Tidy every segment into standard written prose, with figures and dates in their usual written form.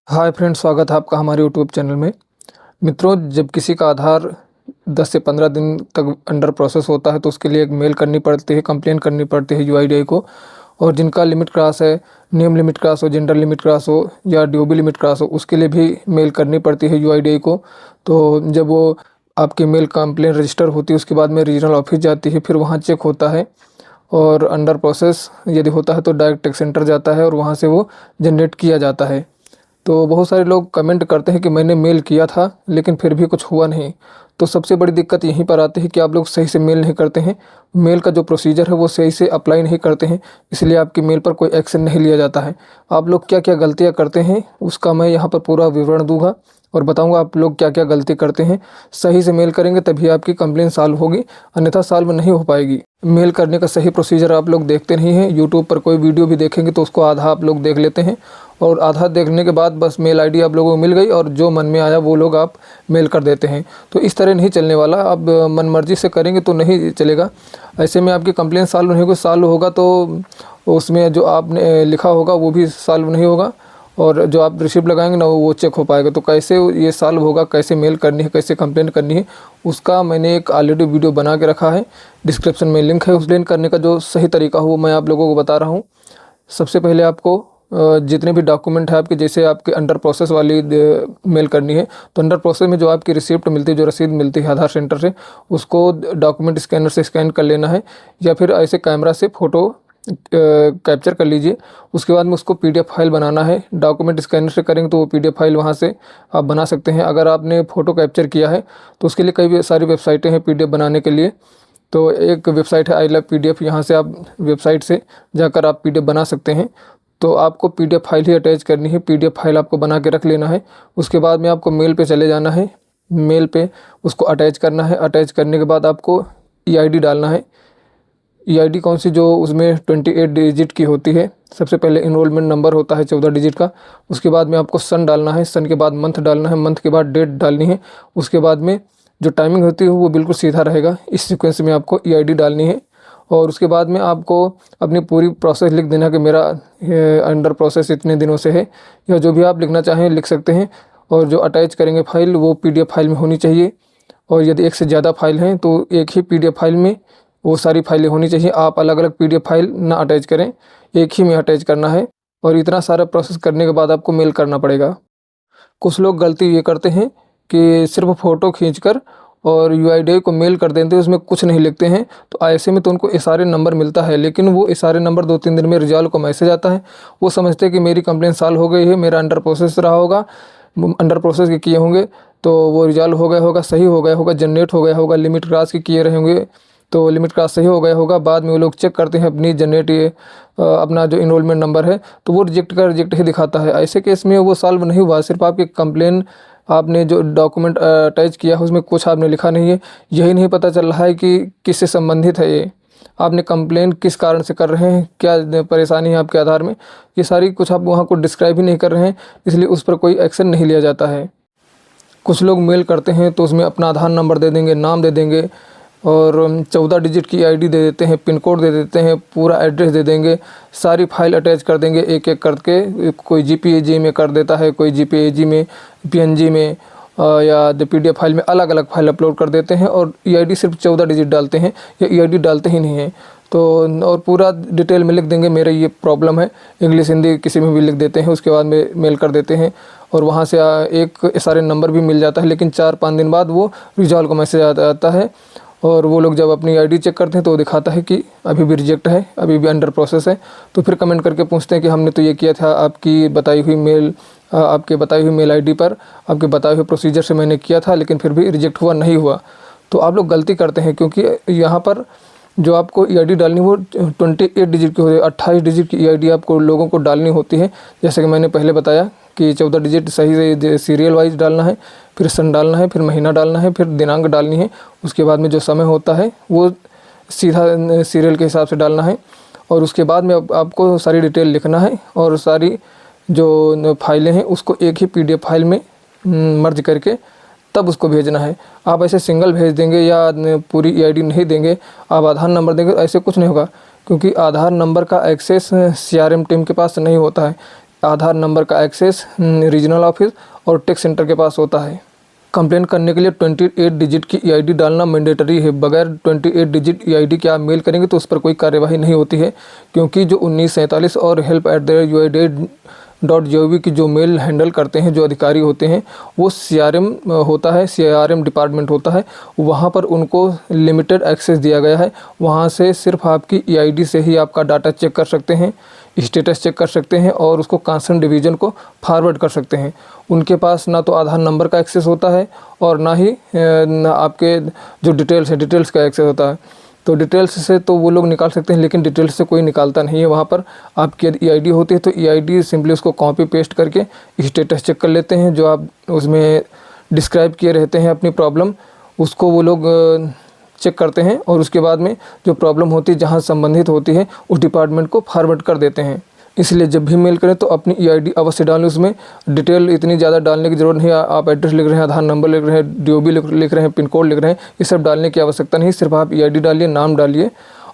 Hi friends, स्वागत है आपका हमारे यूट्यूब चैनल में। मित्रों, जब किसी का आधार 10 से 15 दिन तक अंडर प्रोसेस होता है तो उसके लिए एक मेल करनी पड़ती है, कंप्लेन करनी पड़ती है यूआईडीआई को। और जिनका लिमिट क्रॉस है, नेम लिमिट क्रॉस हो, जेंडर लिमिट क्रॉस हो या ड्यूबी लिमिट क्रॉस हो, उसके लिए भी मेल करनी पड़ती है यूआईडीआई को। तो जब वो आपकी मेल कंप्लेन रजिस्टर होती है उसके बाद में रीजनल ऑफिस जाती है, फिर वहाँ चेक होता है और अंडर प्रोसेस यदि होता है तो डायरेक्ट टेक सेंटर जाता है और वहाँ से वो जनरेट किया जाता है। तो बहुत सारे लोग कमेंट करते हैं कि मैंने मेल किया था लेकिन फिर भी कुछ हुआ नहीं। तो सबसे बड़ी दिक्कत यहीं पर आती है कि आप लोग सही से मेल नहीं करते हैं। मेल का जो प्रोसीजर है वो सही से अप्लाई नहीं करते हैं, इसलिए आपकी मेल पर कोई एक्शन नहीं लिया जाता है। आप लोग क्या क्या गलतियां करते हैं उसका मैं यहाँ पर पूरा विवरण दूंगा और बताऊंगा आप लोग क्या क्या गलती करते हैं। सही से मेल करेंगे तभी आपकी कंप्लेन सॉल्व होगी, अन्यथा सॉल्व नहीं हो पाएगी। मेल करने का सही प्रोसीजर आप लोग देखते नहीं हैं। यूट्यूब पर कोई वीडियो भी देखेंगे तो उसको आधा आप लोग देख लेते हैं और आधा देखने के बाद बस मेल आईडी आप लोगों को मिल गई और जो मन में आया वो लोग आप मेल कर देते हैं। तो इस तरह नहीं चलने वाला। अब मनमर्जी से करेंगे तो नहीं चलेगा। ऐसे में आपकी कंप्लेन सॉल्व नहीं होगी। सॉल्व होगा तो उसमें जो आपने लिखा होगा वो भी सॉल्व नहीं होगा और जो आप रिसिप्ट लगाएंगे ना वो चेक हो पाएगा। तो कैसे ये सॉल्व होगा, कैसे मेल करनी है, कैसे कंप्लेंट करनी है, उसका मैंने एक ऑलरेडी वीडियो बना के रखा है। डिस्क्रिप्शन में लिंक है। उस लिंक करने का जो सही तरीका हो वो मैं आप लोगों को बता रहा हूँ। सबसे पहले आपको जितने भी डॉक्यूमेंट है आपके, जैसे आपके अंडर प्रोसेस वाली मेल करनी है तो अंडर प्रोसेस में जो आपकी रिसिप्ट मिलती है, जो रसीद मिलती है आधार सेंटर से, उसको डॉक्यूमेंट स्कैनर से स्कैन कर लेना है या फिर ऐसे कैमरा से फ़ोटो कैप्चर कर लीजिए। उसके बाद में उसको पीडीएफ फाइल बनाना है। डॉक्यूमेंट स्कैनर से करेंगे तो वो पीडीएफ फाइल वहाँ से आप बना सकते हैं। अगर आपने फ़ोटो कैप्चर किया है तो उसके लिए कई सारी वेबसाइटें हैं पीडीएफ बनाने के लिए। तो एक वेबसाइट है आई लव पीडीएफ, यहाँ से आप वेबसाइट से जाकर आप पीडीएफ बना सकते हैं। तो आपको पीडीएफ फाइल ही अटैच करनी है। पीडीएफ फाइल आपको बना के रख लेना है। उसके बाद में आपको मेल पे चले जाना है। मेल पे उसको अटैच करना है। अटैच करने के बाद आपको ईआईडी डालना है। ईआईडी कौन सी, जो उसमें 28 डिजिट की होती है। सबसे पहले इनरोलमेंट नंबर होता है 14 डिजिट का। उसके बाद में आपको सन डालना है। सन के बाद मंथ डालना है। मंथ के बाद डेट डालनी है। उसके बाद में जो टाइमिंग होती है वो बिल्कुल सीधा रहेगा। इस सीक्वेंस में आपको ईआईडी डालनी है और उसके बाद में आपको अपनी पूरी प्रोसेस लिख देना कि मेरा अंडर प्रोसेस इतने दिनों से है, या जो भी आप लिखना चाहें लिख सकते हैं। और जो अटैच करेंगे फाइल वो पीडीएफ फाइल में होनी चाहिए। और यदि एक से ज़्यादा फाइल हैं तो एक ही पीडीएफ फाइल में वो सारी फाइलें होनी चाहिए। आप अलग अलग पीडीएफ फाइल ना अटैच करें, एक ही में अटैच करना है। और इतना सारा प्रोसेस करने के बाद आपको मेल करना पड़ेगा। कुछ लोग गलती ये करते हैं कि सिर्फ फ़ोटो खींचकर और यूआईडीआई को मेल कर देते हैं, उसमें कुछ नहीं लिखते हैं। तो ऐसे में तो उनको इशारे नंबर मिलता है, लेकिन वो इशारे नंबर 2-3 दिन में रिजॉल्व को मैसेज आता है। वो समझते हैं कि मेरी कंप्लेन सॉल्व हो गई है, मेरा अंडर प्रोसेस रहा होगा, अंडर प्रोसेस के किए होंगे तो वो रिजॉल्व हो गया होगा, सही हो गया होगा, जनरेट हो गया होगा, लिमिट क्रॉस के किए रहे होंगे तो लिमिट क्रॉस सही हो गया होगा। बाद में वो लोग चेक करते हैं अपनी जनरेट अपना जो इनरोलमेंट नंबर है तो वो रिजेक्ट ही दिखाता है। ऐसे केस में वो सॉल्व नहीं हुआ। सिर्फ आपकी कंप्लेन, आपने जो डॉक्यूमेंट अटैच किया है उसमें कुछ आपने लिखा नहीं है। यही नहीं पता चल रहा है कि किससे संबंधित है ये, आपने कंप्लेन किस कारण से कर रहे हैं, क्या परेशानी है आपके आधार में, ये सारी कुछ आप वहाँ को डिस्क्राइब ही नहीं कर रहे हैं, इसलिए उस पर कोई एक्शन नहीं लिया जाता है। कुछ लोग मेल करते हैं तो उसमें अपना आधार नंबर दे देंगे, नाम दे देंगे और 14 डिजिट की आईडी दे देते हैं, पिन कोड दे देते हैं, पूरा एड्रेस दे देंगे, सारी फाइल अटैच कर देंगे एक एक करके। कोई जीपीईजी में कर देता है, कोई जीपीईजी में, पीएनजी में या पीडीएफ फाइल में, अलग अलग फाइल अपलोड कर देते हैं और ईआईडी सिर्फ 14 डिजिट डालते हैं या ईआईडी डालते ही नहीं हैं। तो और पूरा डिटेल में लिख देंगे मेरा ये प्रॉब्लम है, इंग्लिश हिंदी किसी में भी लिख देते हैं। उसके बाद में मेल कर देते हैं और वहाँ से एक सारे नंबर भी मिल जाता है, लेकिन 4-5 दिन बाद वो रिजॉल्व का मैसेज आता है। और वो लोग जब अपनी आईडी चेक करते हैं तो वो दिखाता है कि अभी भी रिजेक्ट है, अभी भी अंडर प्रोसेस है। तो फिर कमेंट करके पूछते हैं कि हमने तो ये किया था, आपकी बताई हुई मेल आईडी पर, आपके बताए हुए प्रोसीजर से मैंने किया था, लेकिन फिर भी रिजेक्ट हुआ नहीं हुआ। तो आप लोग गलती करते हैं, क्योंकि यहाँ पर जो आपको ईआईडी डालनी वो 28 डिजिट की होती है। 28 डिजिट की ईआईडी आपको लोगों को डालनी होती है। जैसे कि मैंने पहले बताया कि 14 डिजिट सही से सीरियल वाइज डालना है, फिर सन डालना है, फिर महीना डालना है, फिर दिनांक डालनी है। उसके बाद में जो समय होता है वो सीधा सीरियल के हिसाब से डालना है। और उसके बाद में आपको सारी डिटेल लिखना है और सारी जो फाइलें हैं उसको एक ही पीडीएफ फाइल में मर्ज करके तब उसको भेजना है। आप ऐसे सिंगल भेज देंगे या पूरी ईआईडी नहीं देंगे, आप आधार नंबर देंगे, ऐसे कुछ नहीं होगा, क्योंकि आधार नंबर का एक्सेस सीआरएम टीम के पास नहीं होता है। आधार नंबर का एक्सेस रीजनल ऑफिस और टेक सेंटर के पास होता है। कंप्लेन करने के लिए 28 डिजिट की ईआईडी डालना मैंडेटरी है। बगैर 28 डिजिट ईआईडी के आप मेल करेंगे तो उस पर कोई कार्यवाही नहीं होती है, क्योंकि जो 1947 और help@uid.gov की जो मेल हैंडल करते हैं जो अधिकारी होते हैं वो सीआरएम होता है, सीआरएम डिपार्टमेंट होता है। वहाँ पर उनको लिमिटेड एक्सेस दिया गया है। वहाँ से सिर्फ आपकी ईआईडी से ही आपका डाटा चेक कर सकते हैं, स्टेटस चेक कर सकते हैं और उसको कंसर्न डिवीज़न को फॉरवर्ड कर सकते हैं। उनके पास ना तो आधार नंबर का एक्सेस होता है और ना ही आपके जो डिटेल्स का एक्सेस होता है। तो डिटेल्स से तो वो लोग निकाल सकते हैं, लेकिन डिटेल्स से कोई निकालता नहीं है। वहाँ पर आपकी यदि ईआईडी होती है तो ईआईडी सिंपली उसको कॉपी पेस्ट करके स्टेटस चेक कर लेते हैं। जो आप उसमें डिस्क्राइब किए रहते हैं अपनी प्रॉब्लम, उसको वो लोग चेक करते हैं और उसके बाद में जो प्रॉब्लम होती है जहाँ संबंधित होती है उस डिपार्टमेंट को फॉरवर्ड कर देते हैं। इसलिए जब भी मेल करें तो अपनी ईआईडी अवश्य डालें। उसमें डिटेल इतनी ज़्यादा डालने की ज़रूरत नहीं है। आप एड्रेस लिख रहे हैं, आधार नंबर लिख रहे हैं, डीओबी लिख रहे हैं, पिन कोड लिख रहे हैं, ये सब डालने की आवश्यकता नहीं। सिर्फ आप ईआईडी डालिए, नाम डालिए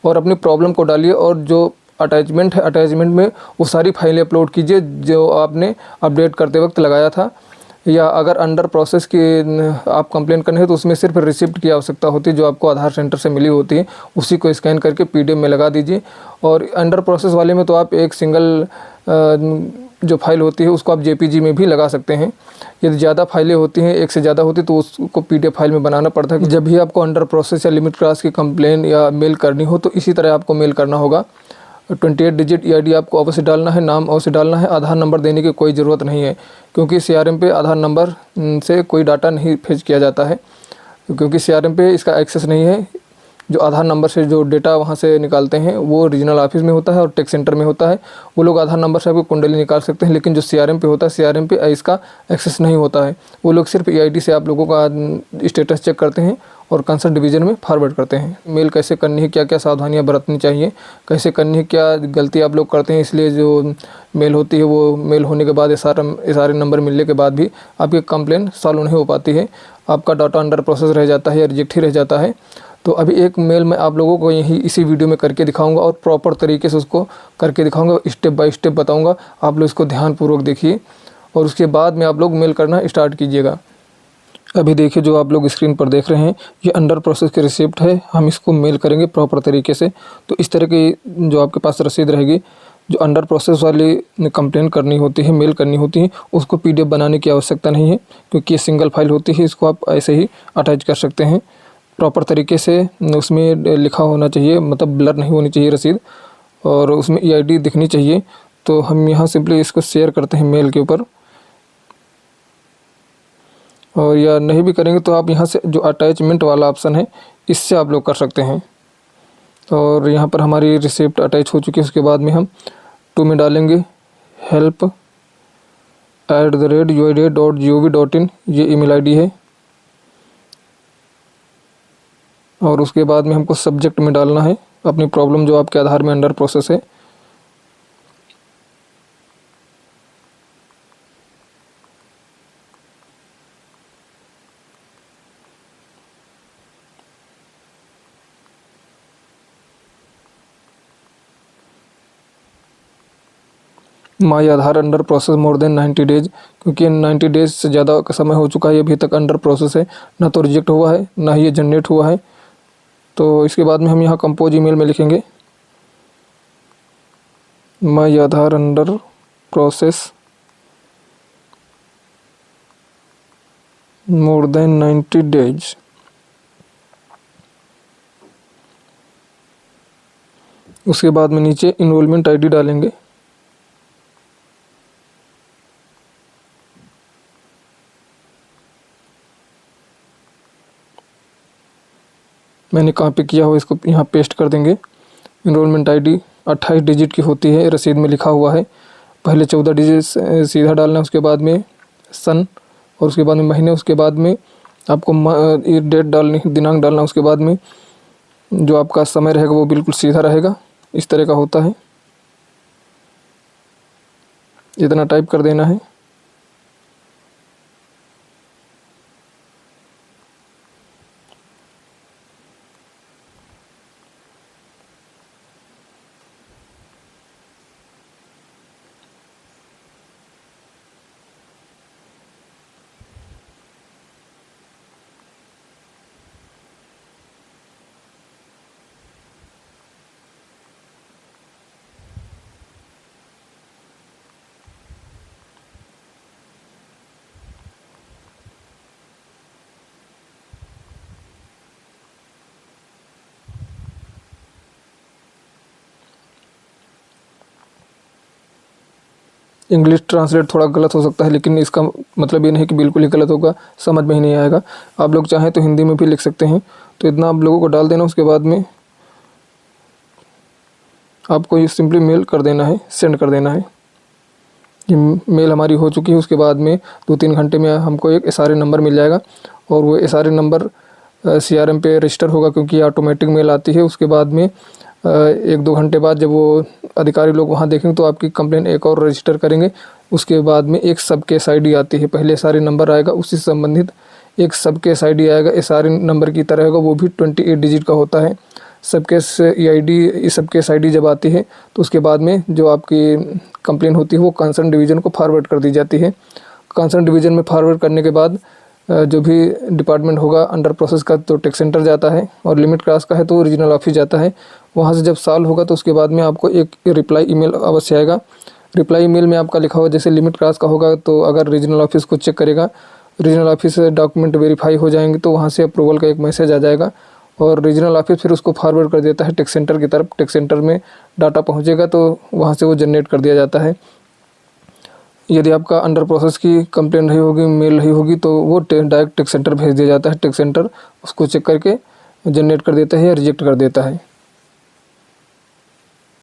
और अपनी प्रॉब्लम को डालिए और जो अटैचमेंट है अटैचमेंट में वो सारी फाइलें अपलोड कीजिए जो आपने अपडेट करते वक्त लगाया था। या अगर अंडर प्रोसेस की आप कंप्लेन करने हैं तो उसमें सिर्फ रिसिप्ट की आवश्यकता होती है जो आपको आधार सेंटर से मिली होती है, उसी को स्कैन करके पीडीएफ में लगा दीजिए। और अंडर प्रोसेस वाले में तो आप एक सिंगल जो फाइल होती है उसको आप जेपीजी में भी लगा सकते हैं। यदि ज़्यादा फाइलें होती हैं, एक से ज़्यादा होती तो उसको पीडीएफ फाइल में बनाना पड़ता है। जब भी आपको अंडर प्रोसेस या लिमिट क्रॉस की कंप्लेन या मेल करनी हो तो इसी तरह आपको मेल करना होगा। 28 डिजिट ईआईडी आपको अवश्य डालना है, नाम अवश्य डालना है। आधार नंबर देने की कोई ज़रूरत नहीं है, क्योंकि सीआरएम पे आधार नंबर से कोई डाटा नहीं फेच किया जाता है, क्योंकि सीआरएम पे इसका एक्सेस नहीं है। जो आधार नंबर से जो डेटा वहाँ से निकालते हैं वो रीजनल ऑफिस में होता है और टेक सेंटर में होता है। वो लोग आधार नंबर से आपको कुंडली निकाल सकते हैं, लेकिन जो सीआरएम पे होता है सीआरएम पे इसका एक्सेस नहीं होता है। वो लोग सिर्फ ईआईडी से आप लोगों का स्टेटस चेक करते हैं और कंसर्न डिवीज़न में फॉरवर्ड करते हैं। मेल कैसे करनी है, क्या क्या सावधानियां बरतनी चाहिए, कैसे करनी है, क्या गलती आप लोग करते हैं, इसलिए जो मेल होती है वो मेल होने के बाद सारे नंबर मिलने के बाद भी आपकी कंप्लेन सॉल्व नहीं हो पाती है। आपका डाटा अंडर प्रोसेस रह जाता है या रिजेक्ट ही रह जाता है। तो अभी एक मेल मैं आप लोगों को यही इसी वीडियो में करके दिखाऊंगा और प्रॉपर तरीके से उसको करके दिखाऊंगा, स्टेप बाय स्टेप बताऊंगा। आप लोग इसको ध्यानपूर्वक देखिए और उसके बाद में आप लोग मेल करना स्टार्ट कीजिएगा। अभी देखिए जो आप लोग स्क्रीन पर देख रहे हैं ये अंडर प्रोसेस की रिसिप्ट है। हम इसको मेल करेंगे प्रॉपर तरीके से। तो इस तरह की जो आपके पास रसीद रहेगी, जो अंडर प्रोसेस वाली कंप्लेन करनी होती है, मेल करनी होती है, उसको पीडीएफ बनाने की आवश्यकता नहीं है, क्योंकि ये सिंगल फाइल होती है। इसको आप ऐसे ही अटैच कर सकते हैं प्रॉपर तरीके से। उसमें लिखा होना चाहिए, मतलब ब्लर नहीं होनी चाहिए रसीद, और उसमें ईआईडी दिखनी चाहिए। तो हम यहाँ सिंपली इसको शेयर करते हैं मेल के ऊपर, और या नहीं भी करेंगे तो आप यहाँ से जो अटैचमेंट वाला ऑप्शन है इससे आप लोग कर सकते हैं। और यहाँ पर हमारी रिसिप्ट अटैच हो चुकी है। उसके बाद में हम टू में डालेंगे help@uid.gov.in, ये ईमेल आईडी है। और उसके बाद में हमको सब्जेक्ट में डालना है अपनी प्रॉब्लम जो आपके आधार में अंडर प्रोसेस है। My Aadhaar under process more than 90 days, क्योंकि 90 डेज से ज़्यादा का समय हो चुका है, अभी तक अंडर प्रोसेस है, ना तो रिजेक्ट हुआ है ना ही ये जनरेट हुआ है। तो इसके बाद में हम यहाँ कंपोज ईमेल में लिखेंगे my Aadhaar under process more than 90 days. उसके बाद में नीचे इनरोलमेंट आईडी डालेंगे। मैंने कॉपी किया हुआ इसको यहाँ पेस्ट कर देंगे। इनरोलमेंट आईडी 28 डिजिट की होती है, रसीद में लिखा हुआ है। पहले 14 डिजिट सीधा डालना है, उसके बाद में सन, और उसके बाद में महीने, उसके बाद में आपको ये डेट डालनी, दिनांक डालना, उसके बाद में जो आपका समय रहेगा वो बिल्कुल सीधा रहेगा। इस तरह का होता है, इतना टाइप कर देना है। इंग्लिश ट्रांसलेट थोड़ा गलत हो सकता है, लेकिन इसका मतलब ये नहीं कि बिल्कुल ही गलत होगा, समझ में ही नहीं आएगा। आप लोग चाहें तो हिंदी में भी लिख सकते हैं। तो इतना आप लोगों को डाल देना। उसके बाद में आपको ये सिंपली मेल कर देना है, सेंड कर देना है। ये मेल हमारी हो चुकी है। उसके बाद में 2-3 घंटे में हमको एक SRN नंबर मिल जाएगा और वो SRN नंबर CRM पे रजिस्टर होगा, क्योंकि ऑटोमेटिक मेल आती है। उसके बाद में 1-2 घंटे बाद जब वो अधिकारी लोग वहाँ देखेंगे तो आपकी कंप्लेन एक और रजिस्टर करेंगे। उसके बाद में एक सब केस ID आती है, पहले SRN नंबर आएगा, उससे संबंधित एक सब केस ID आएगा, SRN नंबर की तरह होगा, वो भी 28 डिजिट का होता है। सब केस ID, सब केस ID जब आती है तो उसके बाद में जो आपकी कंप्लेन होती है वो कंसर्न डिवीज़न को फॉरवर्ड कर दी जाती है। कंसर्न डिवीज़न में फॉरवर्ड करने के बाद जो भी डिपार्टमेंट होगा अंडर प्रोसेस का तो टेक सेंटर जाता है, और लिमिट क्रॉस का है तो रीजनल ऑफिस जाता है। वहाँ से जब सॉल्व होगा तो उसके बाद में आपको एक रिप्लाई ईमेल अवश्य आएगा। रिप्लाई ईमेल में आपका लिखा हुआ, जैसे लिमिट क्रॉस का होगा तो अगर रीजनल ऑफिस को चेक करेगा, रीजनल ऑफिस से डॉक्यूमेंट वेरीफाई हो जाएंगे तो वहाँ से अप्रूवल का एक मैसेज आ जाएगा, और रीजनल ऑफिस फिर उसको फॉरवर्ड कर देता है टेक सेंटर की तरफ। टेक सेंटर में डाटा पहुँचेगा तो वहाँ से वो जनरेट कर दिया जाता है। यदि आपका अंडर प्रोसेस की कंप्लेन रही होगी, मेल रही होगी, तो वो डायरेक्ट टेक सेंटर भेज दिया जाता है। टेक सेंटर उसको चेक करके जनरेट कर देता है या रिजेक्ट कर देता है।